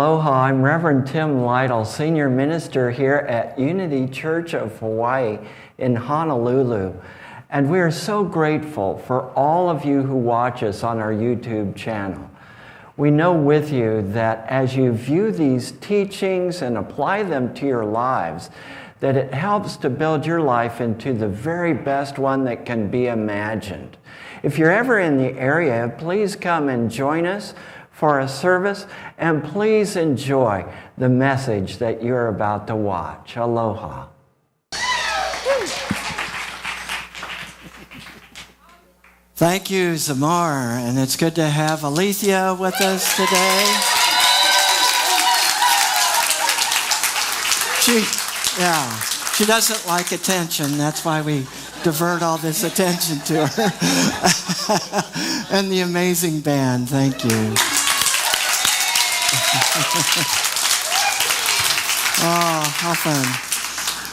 Aloha, I'm Reverend Tim Lytle, Senior Minister here at Unity Church of Hawaii in Honolulu. And we are so grateful for all of you who watch us on our YouTube channel. We know with you that as you view these teachings and apply them to your lives, that it helps to build your life into the very best one that can be imagined. If you're ever in the area, please come and join us for a service, and please enjoy the message that you're about to watch. Aloha. Thank you, Zamar, and it's good to have Alethea with us today. She doesn't like attention. That's why we divert all this attention to her. And the amazing band, thank you. Oh, how fun.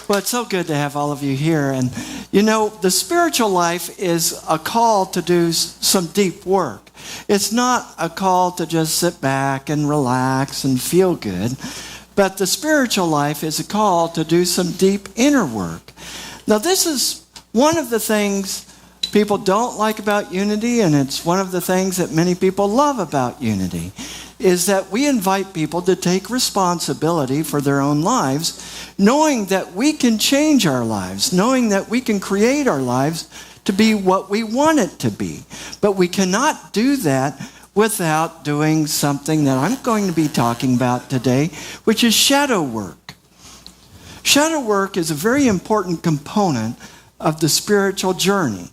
Well, it's so good to have all of you here. And, you know, the spiritual life is a call to do some deep work. It's not a call to just sit back and relax and feel good. But the spiritual life is a call to do some deep inner work. Now, this is one of the things people don't like about Unity, and it's one of the things that many people love about Unity, is that we invite people to take responsibility for their own lives, knowing that we can change our lives, knowing that we can create our lives to be what we want it to be. But we cannot do that without doing something that I'm going to be talking about today, which is shadow work. Shadow work is a very important component of the spiritual journey,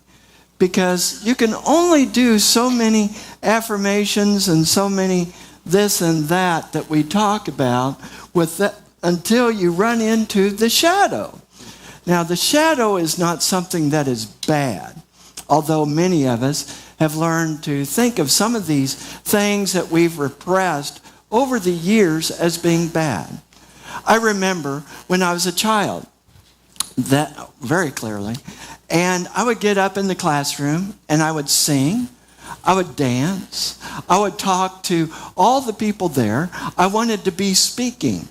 because you can only do so many affirmations and so many this and that we talk about with that until you run into the shadow. Now, the shadow is not something that is bad, although many of us have learned to think of some of these things that we've repressed over the years as being bad. I remember when I was a child, that very clearly, and I would get up in the classroom and I would sing, I would dance, I would talk to all the people there. I wanted to be speaking.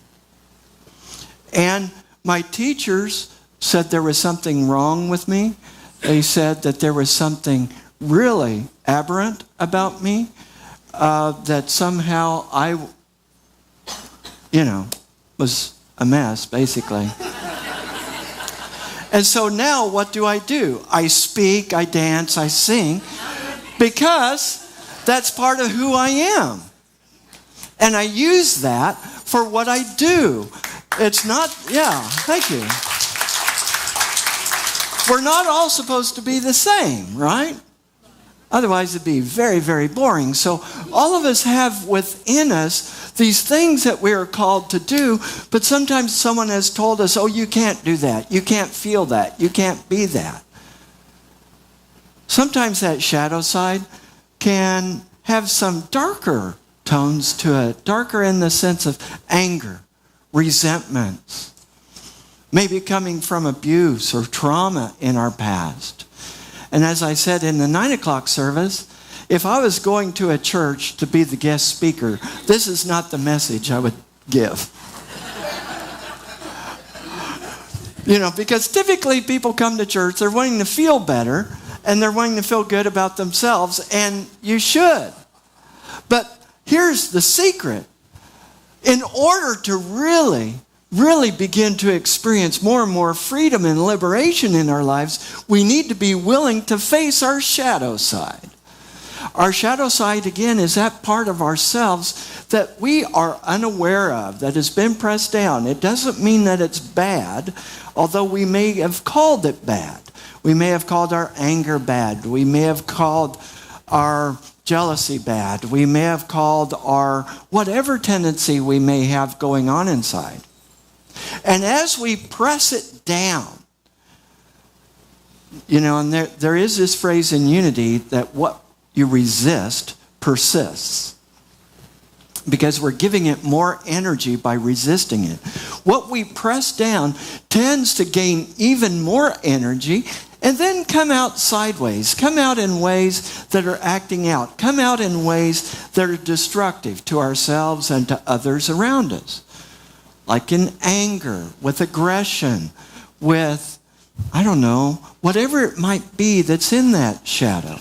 And my teachers said there was something wrong with me. They said that there was something really aberrant about me, that somehow I, was a mess, basically. And so now what do? I speak, I dance, I sing, because that's part of who I am. And I use that for what I do. It's not, thank you. We're not all supposed to be the same, right? Otherwise it'd be very, very boring. So all of us have within us these things that we are called to do, but sometimes someone has told us, oh, you can't do that. You can't feel that. You can't be that. Sometimes that shadow side can have some darker tones to it, darker in the sense of anger, resentments, maybe coming from abuse or trauma in our past. And as I said in the 9 o'clock service, if I was going to a church to be the guest speaker, this is not the message I would give. Because typically people come to church, they're wanting to feel better, and they're wanting to feel good about themselves, and you should. But here's the secret. In order to really begin to experience more and more freedom and liberation in our lives, we need to be willing to face our shadow side. Our shadow side, again, is that part of ourselves that we are unaware of, that has been pressed down. It doesn't mean that it's bad, although we may have called it bad. We may have called our anger bad. We may have called our jealousy bad. We may have called our whatever tendency we may have going on inside. And as we press it down, and there is this phrase in Unity that what you resist persists, because we're giving it more energy by resisting it. What we press down tends to gain even more energy And then come out sideways. Come out in ways that are acting out. Come out in ways that are destructive to ourselves and to others around us. Like in anger, with aggression, with, I don't know, whatever it might be that's in that shadow.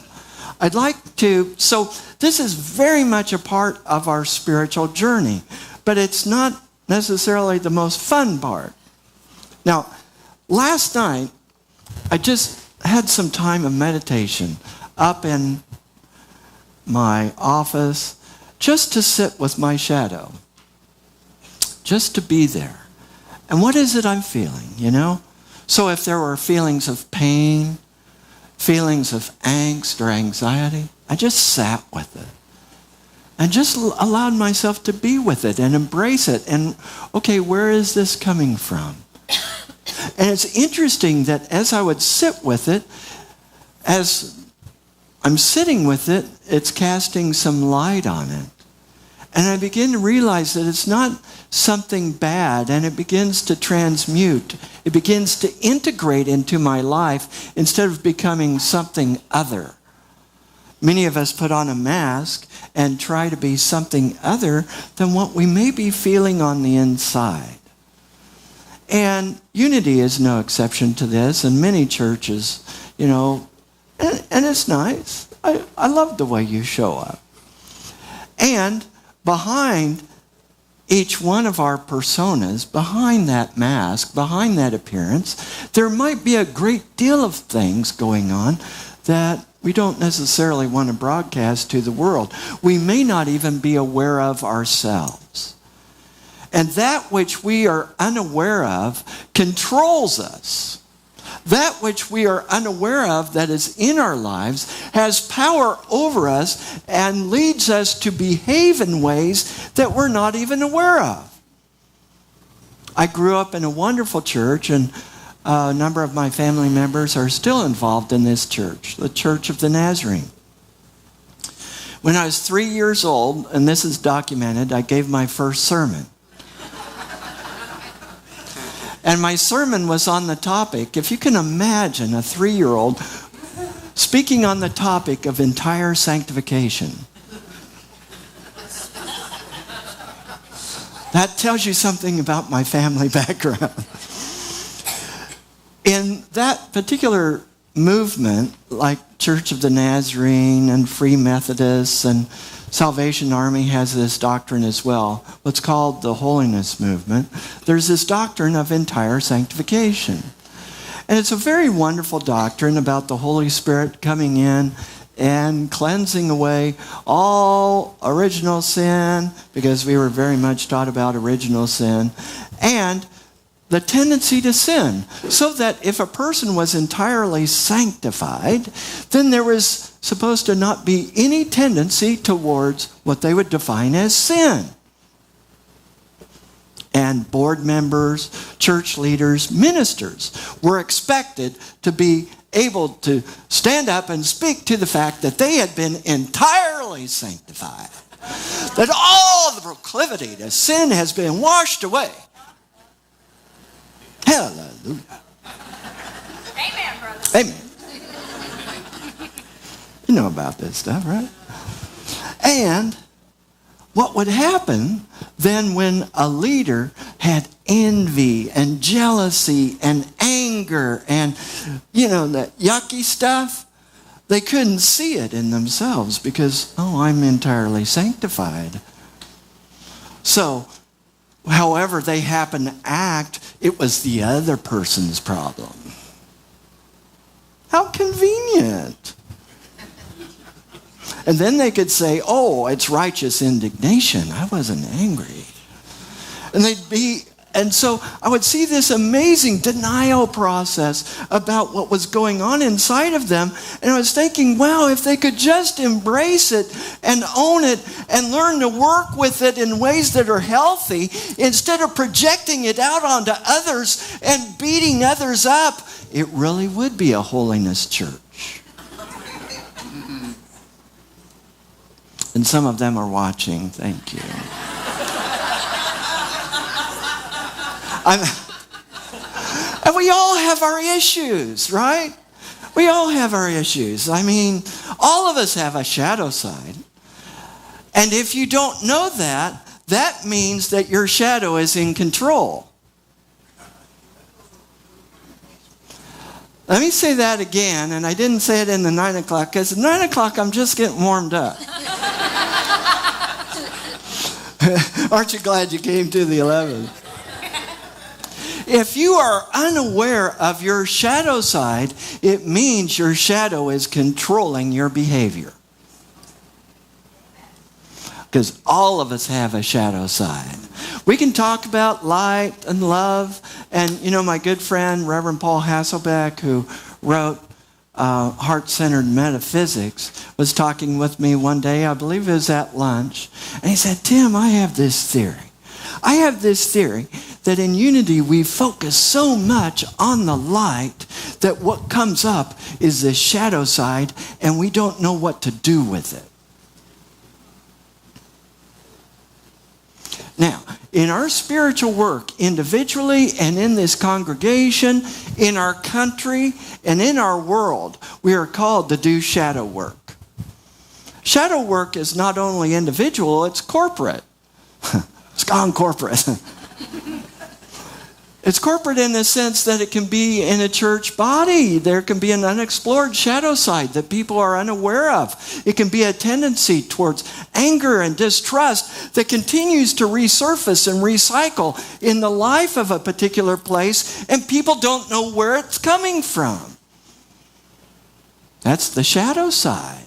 I'd like to, so this is very much a part of our spiritual journey, but it's not necessarily the most fun part. Now, last night, I just had some time of meditation up in my office just to sit with my shadow, just to be there. And what is it I'm feeling, you know? So if there were feelings of pain, feelings of angst or anxiety, I just sat with it and just allowed myself to be with it and embrace it. And, okay, where is this coming from? And it's interesting that as I would sit with it, as I'm sitting with it, it's casting some light on it. And I begin to realize that it's not something bad, and it begins to transmute. It begins to integrate into my life instead of becoming something other. Many of us put on a mask and try to be something other than what we may be feeling on the inside. And Unity is no exception to this, and many churches, you know, and it's nice. I love the way you show up. And behind each one of our personas, behind that mask, behind that appearance, there might be a great deal of things going on that we don't necessarily want to broadcast to the world. We may not even be aware of ourselves. And that which we are unaware of controls us. That which we are unaware of that is in our lives has power over us and leads us to behave in ways that we're not even aware of. I grew up in a wonderful church, and a number of my family members are still involved in this church, the Church of the Nazarene. When I was 3 years old, and this is documented, I gave my first sermon. And my sermon was on the topic, if you can imagine a 3-year-old speaking on the topic of entire sanctification. That tells you something about my family background. In that particular movement, like Church of the Nazarene and Free Methodists and Salvation Army has this doctrine as well, what's called the holiness movement. There's this doctrine of entire sanctification. And it's a very wonderful doctrine about the Holy Spirit coming in and cleansing away all original sin, because we were very much taught about original sin, and the tendency to sin, so that if a person was entirely sanctified, then there was supposed to not be any tendency towards what they would define as sin. And board members, church leaders, ministers were expected to be able to stand up and speak to the fact that they had been entirely sanctified, that all the proclivity to sin has been washed away. Hallelujah. Amen, brother. Amen. You know about this stuff, right? And what would happen then when a leader had envy and jealousy and anger and, you know, that yucky stuff, they couldn't see it in themselves because, oh, I'm entirely sanctified. So, however they happen to act, it was the other person's problem. How convenient. And then they could say, oh, it's righteous indignation. I wasn't angry. And so I would see this amazing denial process about what was going on inside of them. And I was thinking, wow, if they could just embrace it and own it and learn to work with it in ways that are healthy, instead of projecting it out onto others and beating others up, it really would be a holiness church. And some of them are watching. Thank you. And we all have our issues, right? We all have our issues. I mean, all of us have a shadow side. And if you don't know that, that means that your shadow is in control. Let me say that again, and I didn't say it in the 9 o'clock, because at 9 o'clock I'm just getting warmed up. Aren't you glad you came to the 11th? If you are unaware of your shadow side, it means your shadow is controlling your behavior. Because all of us have a shadow side. We can talk about light and love. And, my good friend, Reverend Paul Hasselbeck, who wrote Heart-Centered Metaphysics, was talking with me one day. I believe it was at lunch. And he said, Tim, I have this theory. I have this theory that in unity we focus so much on the light that what comes up is the shadow side, and we don't know what to do with it. Now, in our spiritual work, individually and in this congregation, in our country, and in our world, we are called to do shadow work. Shadow work is not only individual, it's corporate. It's gone corporate. It's corporate in the sense that it can be in a church body. There can be an unexplored shadow side that people are unaware of. It can be a tendency towards anger and distrust that continues to resurface and recycle in the life of a particular place, and people don't know where it's coming from. That's the shadow side.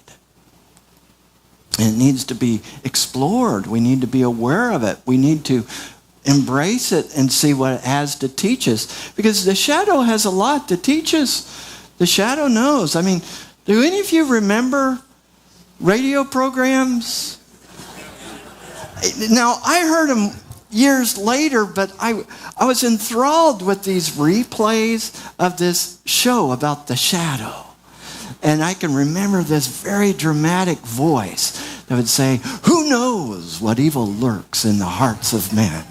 And it needs to be explored. We need to be aware of it. We need to embrace it and see what it has to teach us. Because the shadow has a lot to teach us. The shadow knows. I mean, do any of you remember radio programs? Now, I heard them years later, but I was enthralled with these replays of this show about the shadow. And I can remember this very dramatic voice that would say, "Who knows what evil lurks in the hearts of men?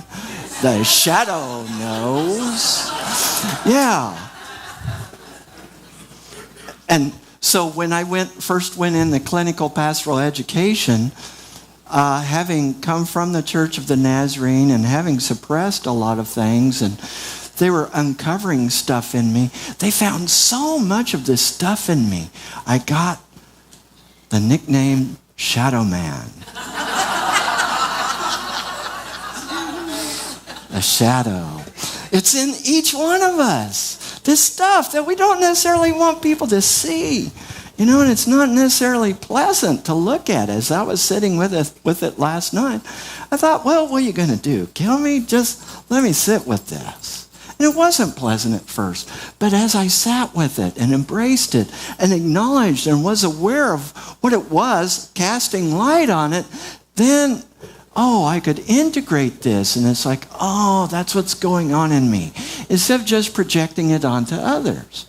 The shadow knows." Yeah. And so when I first went in the clinical pastoral education, having come from the Church of the Nazarene and having suppressed a lot of things, and they were uncovering stuff in me. They found so much of this stuff in me. I got the nickname Shadow Man. A shadow. It's in each one of us. This stuff that we don't necessarily want people to see. And it's not necessarily pleasant to look at. As I was sitting with it last night, I thought, well, what are you going to do? Kill me? Just let me sit with this. And it wasn't pleasant at first. But as I sat with it and embraced it and acknowledged and was aware of what it was, casting light on it, then, I could integrate this. And it's like, that's what's going on in me. Instead of just projecting it onto others.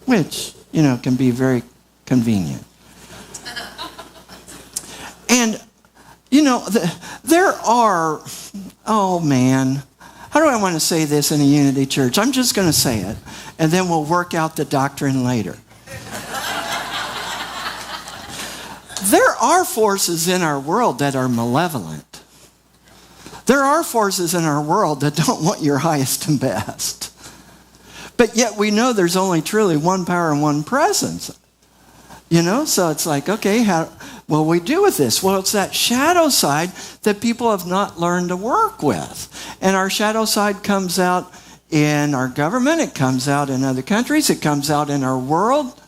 Which, can be very convenient. And, there are, how do I want to say this in a unity church? I'm just going to say it, and then we'll work out the doctrine later. There are forces in our world that are malevolent. There are forces in our world that don't want your highest and best. But yet we know there's only truly one power and one presence. So it's like, okay, what will we do with this? Well, it's that shadow side that people have not learned to work with. And our shadow side comes out in our government. It comes out in other countries. It comes out in our world.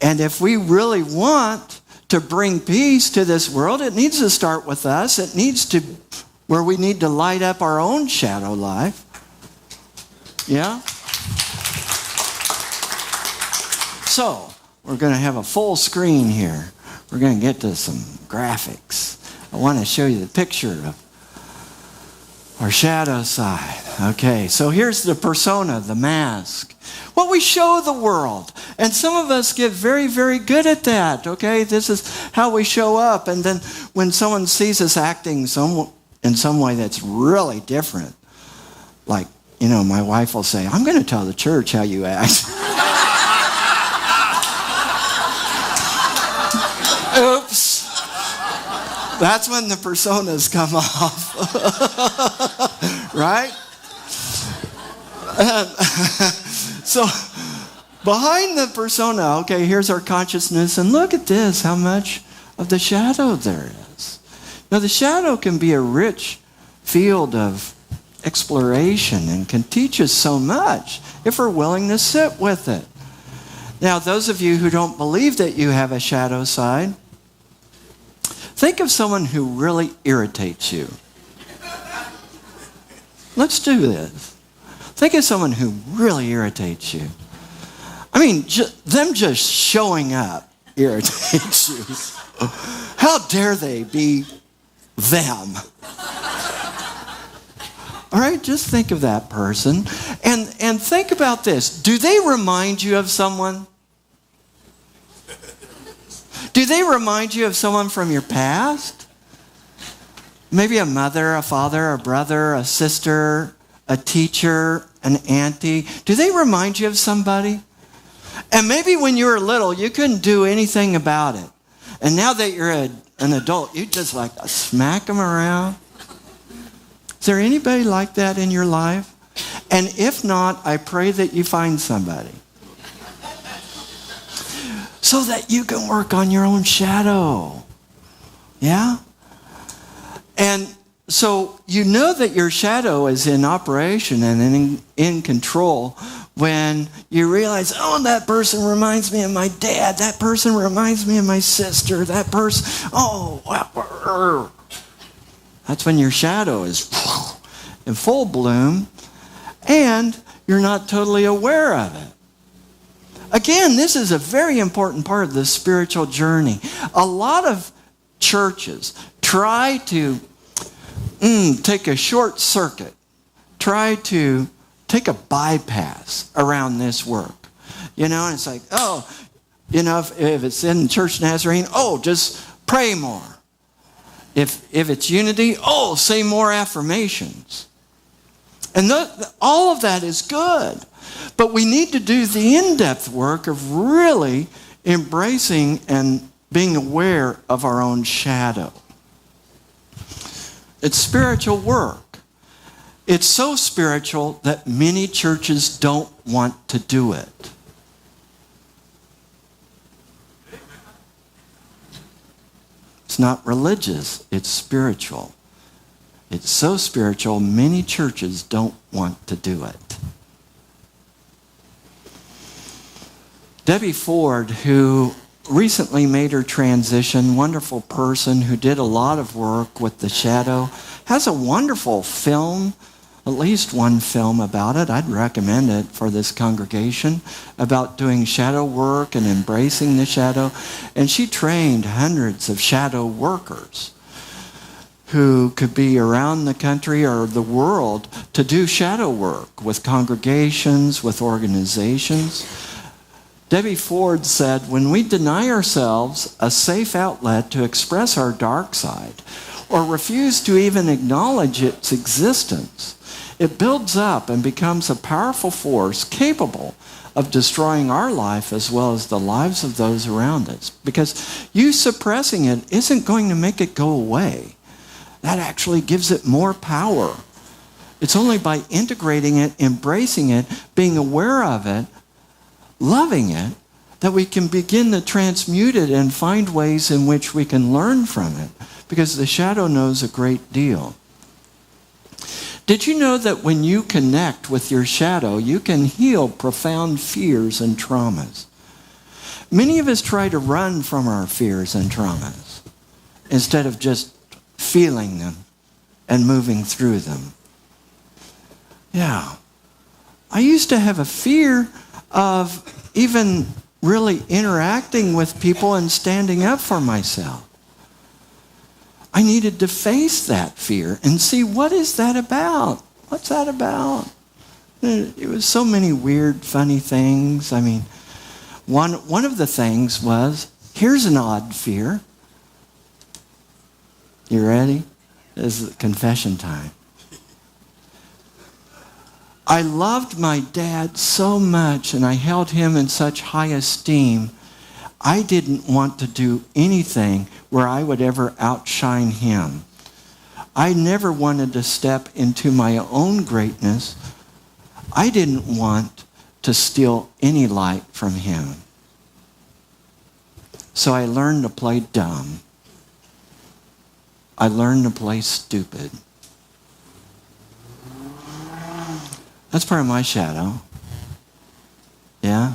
And if we really want to bring peace to this world, it needs to start with us. It needs to, where we need to light up our own shadow life. Yeah? So, we're going to have a full screen here. We're going to get to some graphics. I want to show you the picture of our shadow side. Okay, so here's the persona, the mask. What we show the world. And some of us get very, very good at that. Okay, this is how we show up. And then when someone sees us acting in some way that's really different, like, my wife will say, "I'm going to tell the church how you act." That's when the personas come off. Right? So behind the persona, okay, here's our consciousness, and look at this, how much of the shadow there is. Now, the shadow can be a rich field of exploration and can teach us so much if we're willing to sit with it. Now, those of you who don't believe that you have a shadow side, think of someone who really irritates you. Let's do this. Think of someone who really irritates you. I mean, them just showing up irritates you. How dare they be them? All right, just think of that person. And think about this. Do they remind you of someone? Do they remind you of someone from your past? Maybe a mother, a father, a brother, a sister, a teacher, an auntie. Do they remind you of somebody? And maybe when you were little, you couldn't do anything about it. And now that you're an adult, you just like smack them around. Is there anybody like that in your life? And if not, I pray that you find somebody. So that you can work on your own shadow. Yeah? And so you know that your shadow is in operation and in control when you realize, oh, that person reminds me of my dad. That person reminds me of my sister. That person, oh, that's when your shadow is in full bloom and you're not totally aware of it. Again, this is a very important part of the spiritual journey. A lot of churches try to take a short circuit, try to take a bypass around this work. You know, and it's like, oh, you know, if it's in Church Nazarene, oh, just pray more. If it's unity, oh, say more affirmations. And all of that is good. But we need to do the in-depth work of really embracing and being aware of our own shadow. It's spiritual work. It's so spiritual that many churches don't want to do it. It's not religious, it's spiritual. It's so spiritual, many churches don't want to do it. Debbie Ford, who recently made her transition, wonderful person who did a lot of work with the shadow, has a wonderful film, at least one film about it. I'd recommend it for this congregation, about doing shadow work and embracing the shadow. And she trained hundreds of shadow workers who could be around the country or the world to do shadow work with congregations, with organizations. Debbie Ford said, when we deny ourselves a safe outlet to express our dark side or refuse to even acknowledge its existence, it builds up and becomes a powerful force capable of destroying our life as well as the lives of those around us. Because you suppressing it isn't going to make it go away. That actually gives it more power. It's only by integrating it, embracing it, being aware of it, loving it, that we can begin to transmute it and find ways in which we can learn from it. Because the shadow knows a great deal. Did you know that when you connect with your shadow, you can heal profound fears and traumas? Many of us try to run from our fears and traumas instead of just feeling them and moving through them. Yeah. I used to have a fear of even really interacting with people and standing up for myself. I needed to face that fear and see, what is that about? What's that about? It was so many weird, funny things. I mean, one of the things was, here's an odd fear. You ready? This is confession time. I loved my dad so much and I held him in such high esteem. I didn't want to do anything where I would ever outshine him. I never wanted to step into my own greatness. I didn't want to steal any light from him. So I learned to play dumb. I learned to play stupid. That's part of my shadow. Yeah?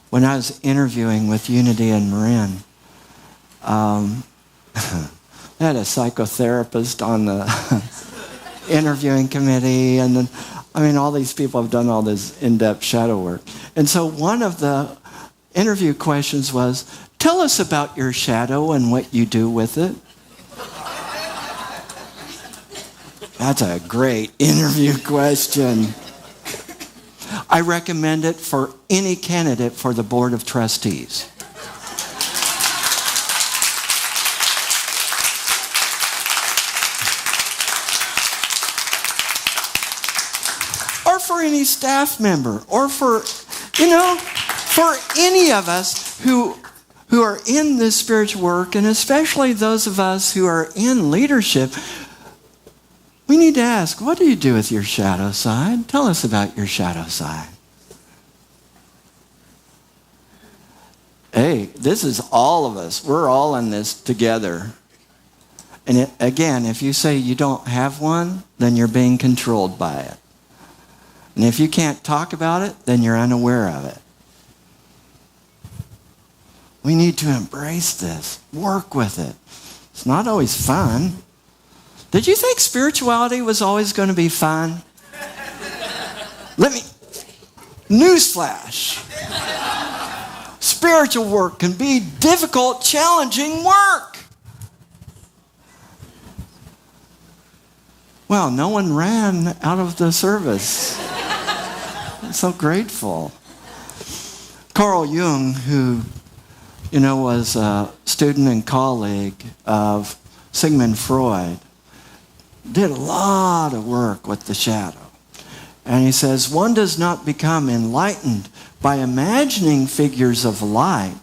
When I was interviewing with Unity and Marin, I had a psychotherapist on the interviewing committee, and then, all these people have done all this in-depth shadow work. And so one of the interview questions was, tell us about your shadow and what you do with it. That's a great interview question. I recommend it for any candidate for the Board of Trustees. Or for any staff member, or for any of us who are in this spiritual work, and especially those of us who are in leadership. We need to ask, what do you do with your shadow side? Tell us about your shadow side. Hey, this is all of us. We're all in this together. And again, if you say you don't have one, then you're being controlled by it. And if you can't talk about it, then you're unaware of it. We need to embrace this, work with it. It's not always fun. Did you think spirituality was always going to be fun? Newsflash. Spiritual work can be difficult, challenging work. Well, no one ran out of the service. I'm so grateful. Carl Jung, who, was a student and colleague of Sigmund Freud, did a lot of work with the shadow. And he says, one does not become enlightened by imagining figures of light,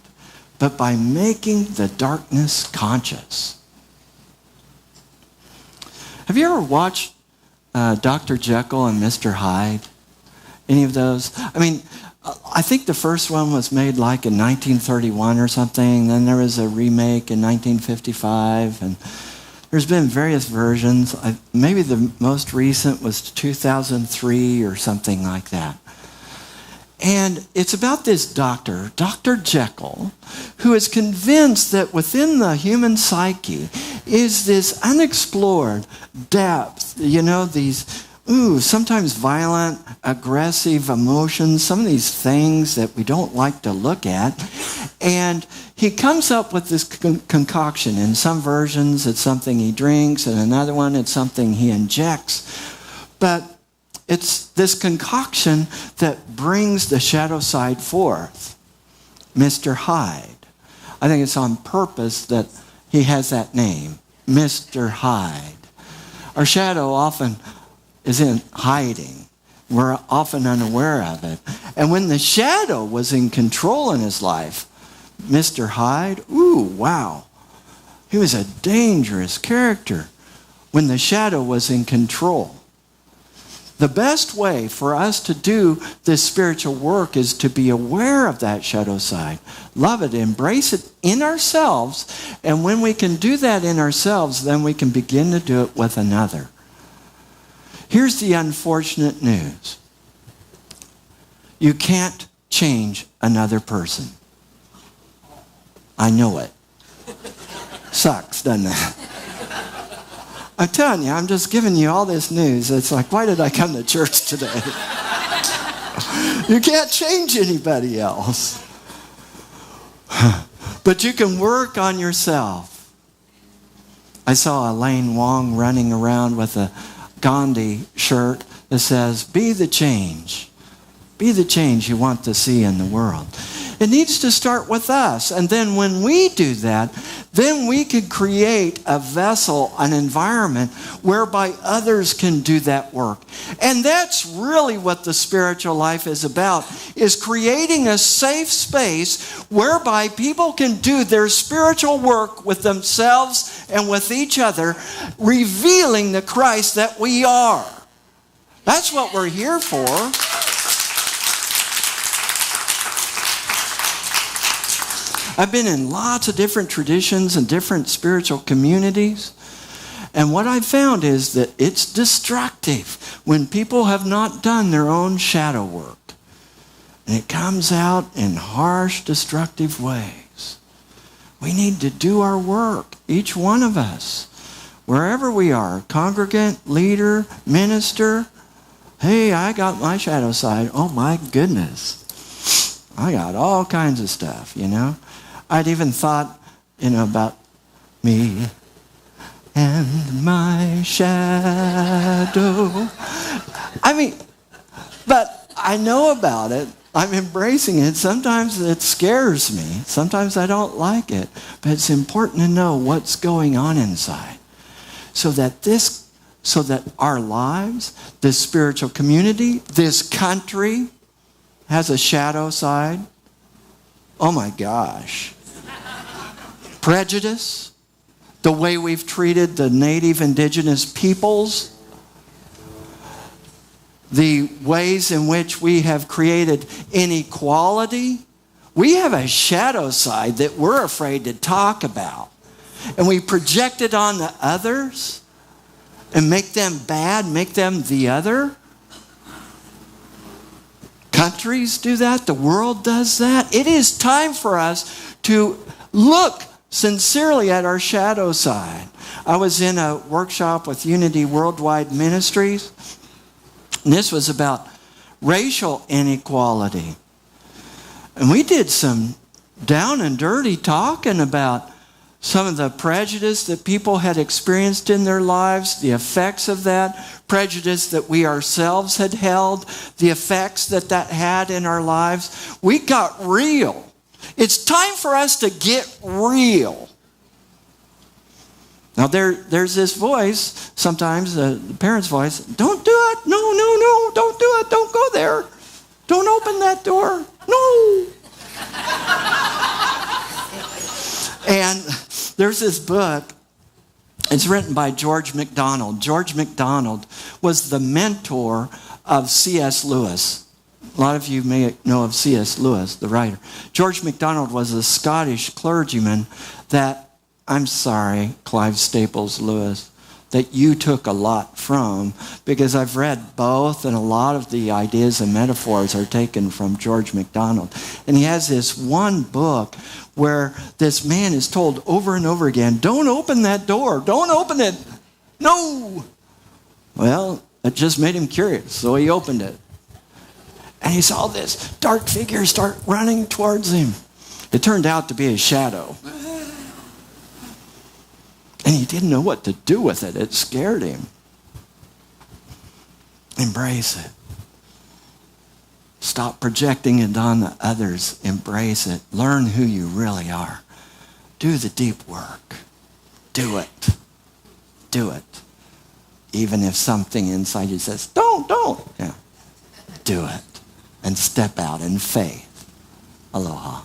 but by making the darkness conscious. Have you ever watched Dr. Jekyll and Mr. Hyde? Any of those? I think the first one was made like in 1931 or something. Then there was a remake in 1955, and there's been various versions. Maybe the most recent was 2003 or something like that. And it's about this doctor, Dr. Jekyll, who is convinced that within the human psyche is this unexplored depth, these sometimes violent, aggressive emotions, some of these things that we don't like to look at. And he comes up with this concoction. In some versions, it's something he drinks. In another one, it's something he injects. But it's this concoction that brings the shadow side forth. Mr. Hyde. I think it's on purpose that he has that name, Mr. Hyde. Our shadow often is in hiding. We're often unaware of it. And when the shadow was in control in his life, Mr. Hyde, wow. He was a dangerous character when the shadow was in control. The best way for us to do this spiritual work is to be aware of that shadow side. Love it, embrace it in ourselves. And when we can do that in ourselves, then we can begin to do it with another. Here's the unfortunate news. You can't change another person. I know it. Sucks, doesn't it? I'm telling you, I'm just giving you all this news. It's like, why did I come to church today? You can't change anybody else. But you can work on yourself. I saw Elaine Wong running around with a Gandhi shirt that says, be the change. Be the change you want to see in the world. It needs to start with us. And then when we do that, then we can create a vessel, an environment whereby others can do that work. And that's really what the spiritual life is about, is creating a safe space whereby people can do their spiritual work with themselves and with each other, revealing the Christ that we are. That's what we're here for. I've been in lots of different traditions and different spiritual communities. And what I've found is that it's destructive when people have not done their own shadow work. And it comes out in harsh, destructive ways. We need to do our work, each one of us, wherever we are, congregant, leader, minister. Hey, I got my shadow side. Oh my goodness. I got all kinds of stuff, you know. I'd even thought, about me and my shadow. But I know about it. I'm embracing it. Sometimes it scares me. Sometimes I don't like it. But it's important to know what's going on inside. So that our lives, this spiritual community, this country has a shadow side. Oh my gosh. Prejudice, the way we've treated the native indigenous peoples, the ways in which we have created inequality. We have a shadow side that we're afraid to talk about. And we project it on the others and make them bad, make them the other. Countries do that. The world does that. It is time for us to look sincerely at our shadow side. I was in a workshop with Unity Worldwide Ministries, and this was about racial inequality. And we did some down and dirty talking about some of the prejudice that people had experienced in their lives, the effects of that, prejudice that we ourselves had held, the effects that had in our lives. We got real. It's time for us to get real. Now there's this voice, sometimes the parent's voice, don't do it, no, don't do it, don't go there. Don't open that door, no. And there's this book, it's written by George MacDonald. George MacDonald was the mentor of C.S. Lewis. A lot of you may know of C.S. Lewis, the writer. George MacDonald was a Scottish clergyman that, I'm sorry, Clive Staples Lewis, that you took a lot from, because I've read both, and a lot of the ideas and metaphors are taken from George MacDonald. And he has this one book where this man is told over and over again, don't open that door, don't open it, no. Well, it just made him curious, so he opened it. And he saw this dark figure start running towards him. It turned out to be a shadow. And he didn't know what to do with it. It scared him. Embrace it. Stop projecting it on the others. Embrace it. Learn who you really are. Do the deep work. Do it. Do it. Even if something inside you says, don't. Yeah. Do it. And step out in faith. Aloha.